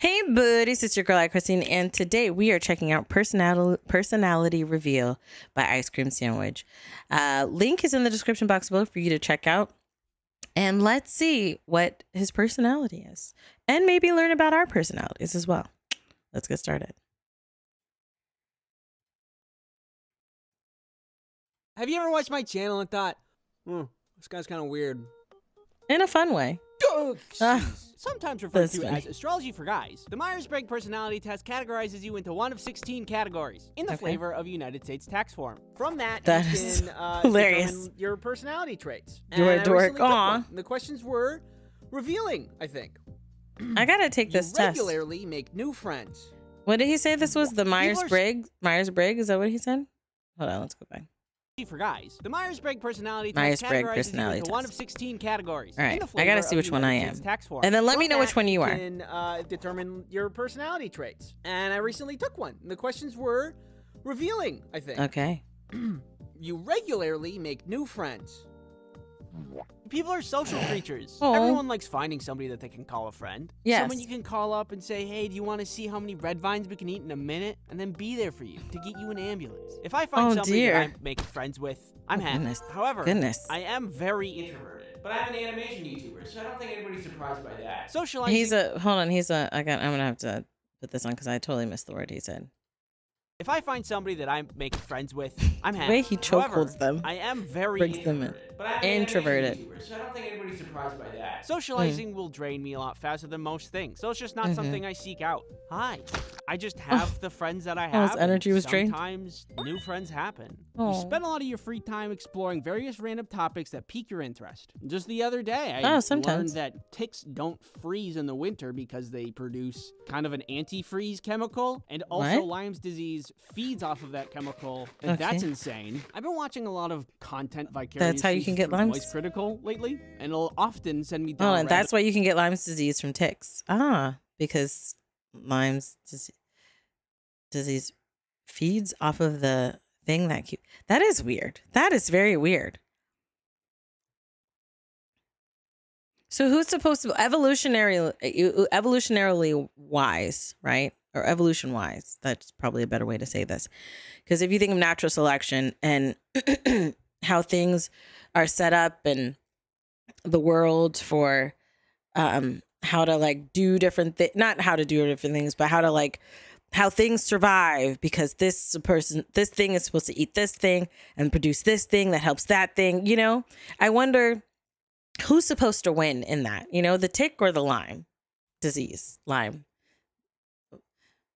Hey buddies, it's your girl AyChristene, and today we are checking out Personality Reveal by AyChristene Sandwich. Link is in the description box below for you to check out. And let's see what his personality is. And maybe learn about our personalities as well. Let's get started. Have you ever watched my channel and thought, this guy's kind of weird? In a fun way. Sometimes referred to as astrology for guys, the Myers-Briggs personality test categorizes you into one of 16 categories in the flavor of United States tax form. From that you can hilarious. Your personality traits. You're a dork. The questions were revealing, I think. I gotta take this test. Regularly make new friends. What did he say this was? The Myers-Briggs? Myers-Briggs? Is that what he said? Hold on, let's go back. For guys, the Myers-Briggs personality test categorizes you into one of 16 categories. All right, I gotta see which one I am, and then let me know which one you are. You can determine your personality traits. And I recently took one. The questions were revealing, I think. Okay. You regularly make new friends. People are social creatures. Aww. Everyone likes finding somebody that they can call a friend. Yes. Someone you can call up and say, hey, do you want to see how many red vines we can eat in a minute? And then be there for you to get you an ambulance. If I find somebody that I'm making friends with, I'm happy. However, I am very introverted. But I'm an animation YouTuber, so I don't think anybody's surprised by that. Socializing. I'm gonna have to put this on because I totally missed the word he said. If I find somebody that I'm making friends with, I'm happy. The way he chokeholds them. I am very introverted. But I'm introverted. YouTuber, so I don't think anybody's surprised by that. Socializing will drain me a lot faster than most things, so it's just not something I seek out. Hi. I just have the friends that I have. His energy was drained. Sometimes new friends happen. You spend a lot of your free time exploring various random topics that pique your interest. Just the other day, I learned that ticks don't freeze in the winter because they produce kind of an antifreeze chemical, and also Lyme's disease feeds off of that chemical, and that's insane. I've been watching a lot of content vicariously. That's how you can get Lyme's? Voice Critical lately, and it'll often send me down. Oh, and that's why you can get Lyme's disease from ticks. Because Lyme's disease feeds off of the thing that that is weird. That is very weird. So who's supposed to evolutionarily wise, right? Or evolution wise. That's probably a better way to say this. Because if you think of natural selection and how things are set up and the world for how to like do different things, not how to do different things, but how to how things survive, because this thing is supposed to eat this thing and produce this thing that helps that thing, you know? I wonder who's supposed to win in that, you know, the tick or the Lyme disease? Lyme.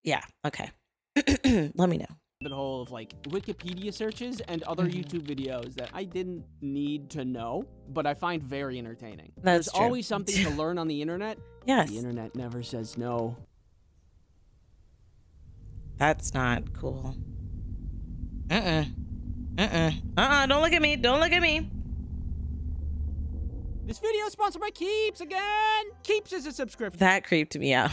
Yeah, okay. Let me know. The whole of Wikipedia searches and other YouTube videos that I didn't need to know, but I find very entertaining. There's always something to learn on the internet. Yes. The internet never says no. That's not cool. Don't look at me. Don't look at me. This video is sponsored by Keeps again. Keeps is a subscription. That creeped me out.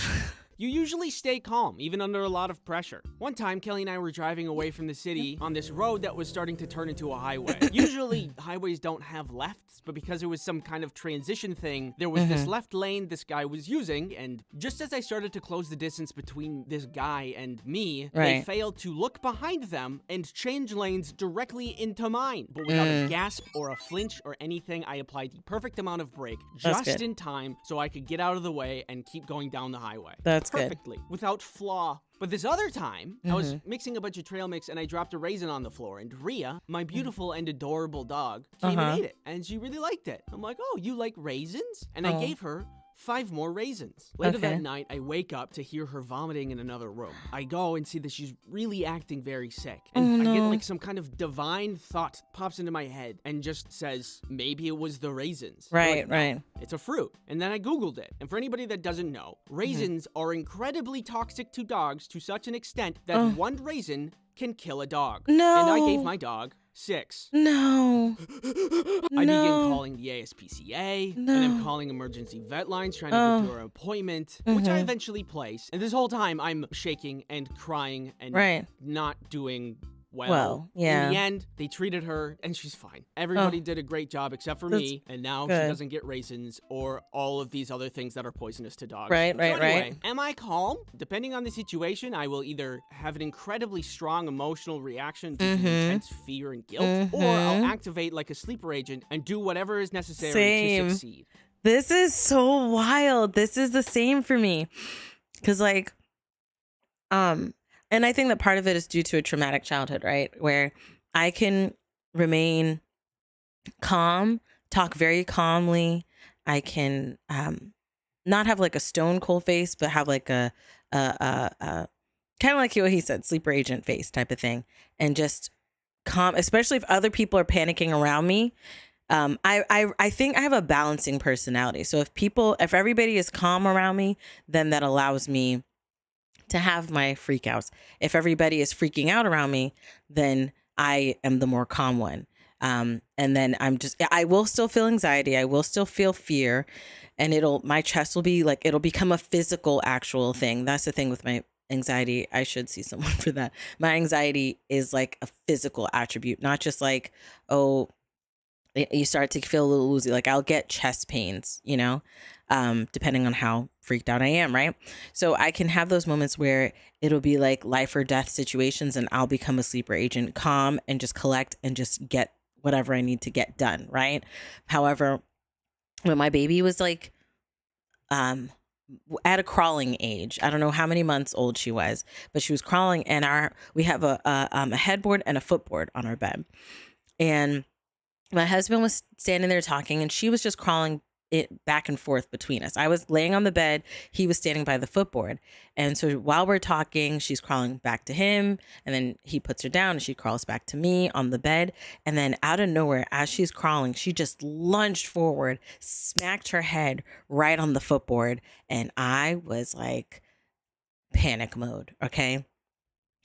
You usually stay calm, even under a lot of pressure. One time, Kelly and I were driving away from the city on this road that was starting to turn into a highway. Usually, highways don't have lefts, but because it was some kind of transition thing, there was this left lane this guy was using, and just as I started to close the distance between this guy and me, they failed to look behind them and change lanes directly into mine. But without a gasp or a flinch or anything, I applied the perfect amount of brake just in time so I could get out of the way and keep going down the highway. That's perfectly, without flaw. But this other time, I was mixing a bunch of trail mix and I dropped a raisin on the floor, and Rhea, my beautiful and adorable dog, came and ate it, and she really liked it. I'm like, oh, you like raisins? And I gave her 5 more raisins. Later that night, I wake up to hear her vomiting in another room. I go and see that she's really acting very sick. And I get some kind of divine thought pops into my head and just says, maybe it was the raisins. Right. It's a fruit. And then I Googled it. And for anybody that doesn't know, raisins are incredibly toxic to dogs to such an extent that one raisin can kill a dog. No. And I gave my dog 6. No. I began calling the ASPCA, and I'm calling emergency vet lines trying to get to her appointment, which I eventually place. And this whole time, I'm shaking and crying and not doing well. Yeah. In the end, they treated her, and she's fine. Everybody did a great job except for me, and now she doesn't get raisins or all of these other things that are poisonous to dogs. Right. Am I calm? Depending on the situation, I will either have an incredibly strong emotional reaction due to intense fear and guilt, or I'll activate like a sleeper agent and do whatever is necessary to succeed. This is so wild. This is the same for me. Because like, and I think that part of it is due to a traumatic childhood, right? Where I can remain calm, talk very calmly. I can not have like a stone cold face, but have like a kind of like what he said, sleeper agent face type of thing, and just calm, especially if other people are panicking around me. I think I have a balancing personality. So if everybody is calm around me, then that allows me to have my freakouts. If everybody is freaking out around me, then I am the more calm one. And then I will still feel anxiety. I will still feel fear, and my chest will be like, it'll become a physical, actual thing. That's the thing with my anxiety. I should see someone for that. My anxiety is like a physical attribute, not just like, oh, you start to feel a little woozy. Like I'll get chest pains, depending on how freaked out I am, right? So I can have those moments where it'll be like life or death situations, and I'll become a sleeper agent, calm and just collect and just get whatever I need to get done, right? However, when my baby was like at a crawling age, I don't know how many months old she was, but she was crawling, and we have a headboard and a footboard on our bed, and my husband was standing there talking, and she was just crawling it back and forth between us. I was laying on the bed. He was standing by the footboard. And so while we're talking, she's crawling back to him, and then he puts her down and she crawls back to me on the bed. And then out of nowhere, as she's crawling, she just lunged forward, smacked her head right on the footboard. And I was like, panic mode. Okay.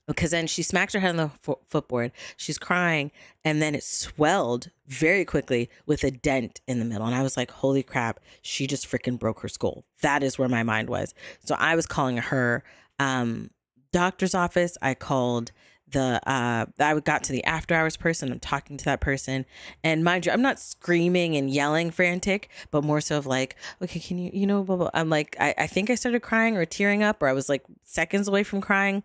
Because then she smacks her head on the footboard. She's crying, and then it swelled very quickly with a dent in the middle. And I was like, holy crap, she just freaking broke her skull. That is where my mind was. So I was calling her doctor's office. I called I got to the after hours person. I'm talking to that person. And mind you, I'm not screaming and yelling frantic, but more so of like, okay, can you, blah, blah. I'm like, I think I started crying or tearing up, or I was like seconds away from crying.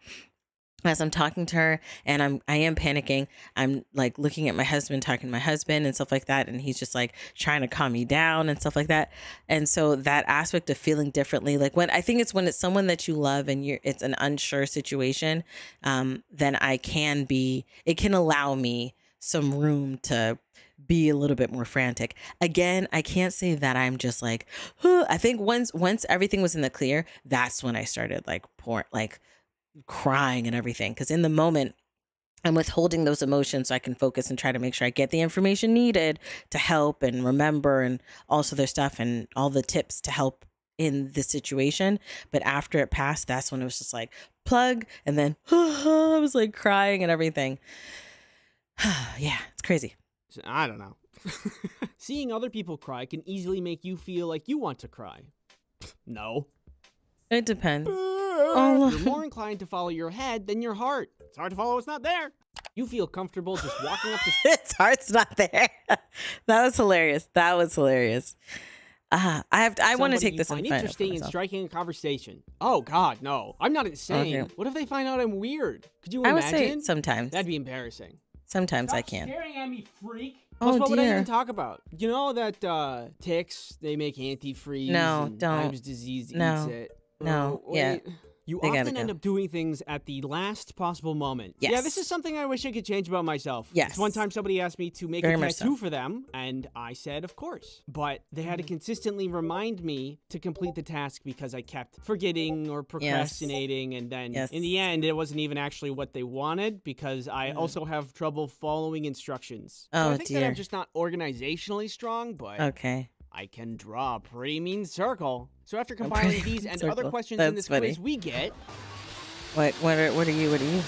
As I'm talking to her, and I am panicking. I'm like looking at my husband, talking to my husband and stuff like that. And he's just like trying to calm me down and stuff like that. And so that aspect of feeling differently, like when it's someone that you love and it's an unsure situation, then it can allow me some room to be a little bit more frantic. Again, I can't say that I'm just like, I think once everything was in the clear, that's when I started like crying and everything, because in the moment I'm withholding those emotions so I can focus and try to make sure I get the information needed to help and remember, and also their stuff and all the tips to help in the situation. But after it passed, that's when it was just like plug, and then I was like crying and everything. Yeah, it's crazy. I don't know. Seeing other people cry can easily make you feel like you want to cry. No. It depends. You're more inclined to follow your head than your heart. It's hard to follow what's not there. You feel comfortable just walking up the Its heart's not there. That was hilarious. I want to take this and interesting and striking a conversation. Oh God, no. I'm not insane. Okay. What if they find out I'm weird? Could you imagine? I would say sometimes. That'd be embarrassing. Sometimes Stop I can. Staring at me, freak. Oh, what dear. would I even talk about? You know that ticks, they make antifreeze. No, and don't. Lyme's disease No. eats it. No, yeah. You often end up doing things at the last possible moment. Yes. Yeah, this is something I wish I could change about myself. Yes. This one time somebody asked me to make a tattoo for them, and I said, of course. But they had to consistently remind me to complete the task because I kept forgetting or procrastinating. And then in the end, it wasn't even actually what they wanted, because I also have trouble following instructions. So I think that I'm just not organizationally strong, but I can draw a pretty mean circle. So after compiling these and other questions in this quiz, we get... What are you?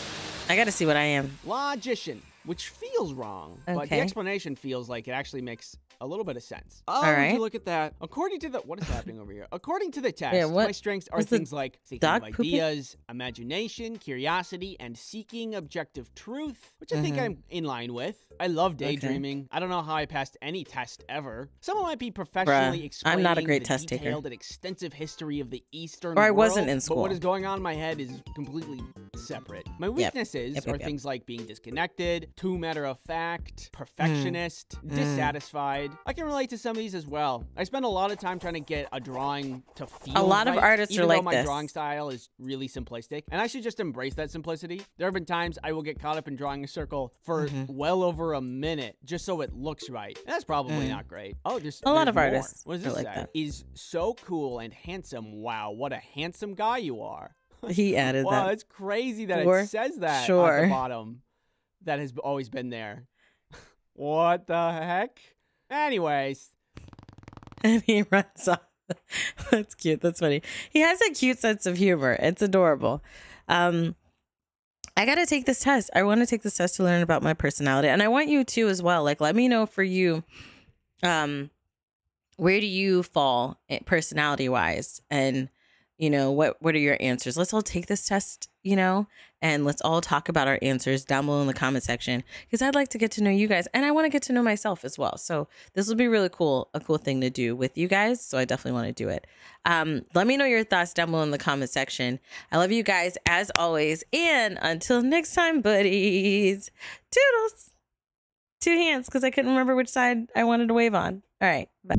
I got to see what I am. Logician. which feels wrong, but the Okay. explanation feels like it actually makes a little bit of sense. Oh, All would right. you look at that? According to the, what is happening over here? According to the test, Yeah, what- my strengths are was the things like thinking dog of pooping? ideas, imagination, curiosity, and seeking objective truth, which I think Mhm. I'm in line with. I love daydreaming. I don't know how I passed any test ever. Someone might be professionally Bruh, explaining I'm not a great the test taker. detailed and extensive history of the Eastern Or I world, wasn't in but school. what is going on in my head is completely separate. My weaknesses Yep, are yep. things like being disconnected, too matter of fact, perfectionist, dissatisfied. I can relate to some of these as well. I spend a lot of time trying to get a drawing to feel A lot of right, artists are even though like my this. drawing style is really simplistic, and I should just embrace that simplicity. There have been times I will get caught up in drawing a circle for well over a minute just so it looks right. And that's probably not great. Oh, there's A lot of more. artists What does are this like say? that. Is so cool and handsome. Wow, what a handsome guy you are. He added Wow, that. it's crazy that For it says that at sure. the bottom. That has always been there. What the heck? Anyways, And he runs off. That's cute. That's funny. He has a cute sense of humor. It's adorable. I got to take this test. I want to take this test to learn about my personality. And I want you to as well. Like, let me know for you, where do you fall personality wise? And, you know, what are your answers? Let's all take this test, you know, and let's all talk about our answers down below in the comment section, because I'd like to get to know you guys and I want to get to know myself as well. So this will be really cool, a cool thing to do with you guys. So I definitely want to do it. Let me know your thoughts down below in the comment section. I love you guys as always. And until next time, buddies, toodles. Two hands, because I couldn't remember which side I wanted to wave on. All right, bye.